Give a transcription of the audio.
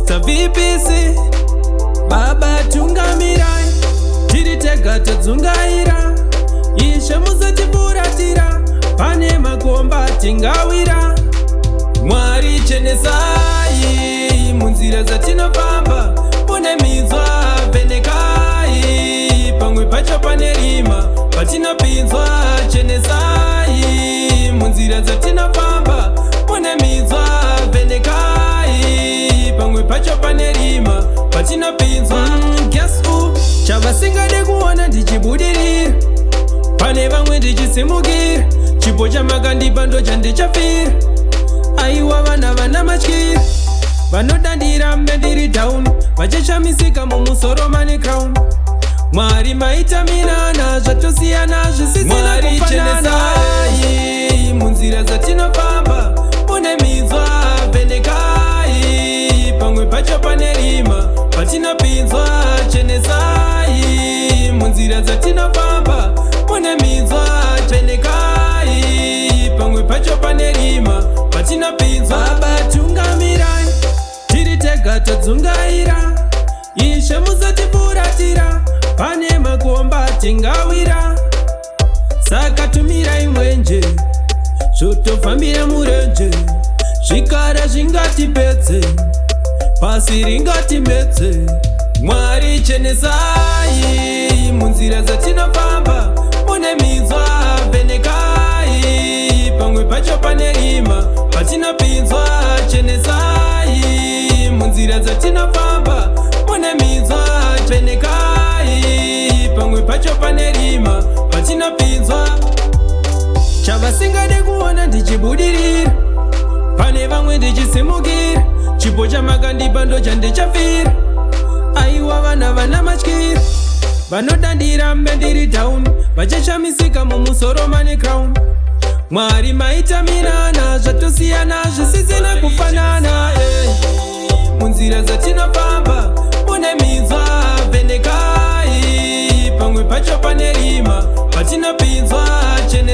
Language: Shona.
Mr. VPC Baba tungamirai tiri tega todzungaira Ishe musatifuratira pane makomba tingawira Mwari chenesai munzira dzatinofamba mune minzwa vhenekai pamwe pacho pane rima patinopinzwa chenesai munzira dzatinofamba mune minzwa vhenekai pamwe pacho pane rima patinopinzwa guess chavasingade kuona ndichibudirira pane vamwe ndichisimukira chipo chamakandipa ndo chandichafira aiwa vana vana matyira vanodandira mbe ndiri down vachishamisika mumusoro mane crown Mwari maita minana zvatosiyana zvisisina kufanana munzira dzatinofamba mune minzwa vhenekai pamwe pacho pane rima patinopinzwa chenesai munzira dzatinofamba mune minzwa vhenekai pamwe pacho pane rima patinopinzwa Babatungamirai tiri tega todzungaira Ishe musatifuratira pane makomba tingawira saka tumirai mwenje zvotofambira murenje zvikara zvingatipedze pasi ringatimedze Mwari chenesai munzira dzatinofamba mune minzwa vhenekai pamwe pacho pane rima patinopinzwa chenesai munzira dzatinofamba mune minzwa vhenekai pamwe pacho pane rima patinopinzwa chavasingade kuona ndichibudirira pane vamwe ndichisimukira chipo chamakandipa ndo chandichafira aiwa vana vana matyira vanodandira mbe ndiri down vachishamisika mumusoro mane crown Mwari maita minana zvatosiyana zvisisina kufanana munzira dzatinofamba mune minzwa vhenekai pamwe pacho pane rima patinopinzwa chene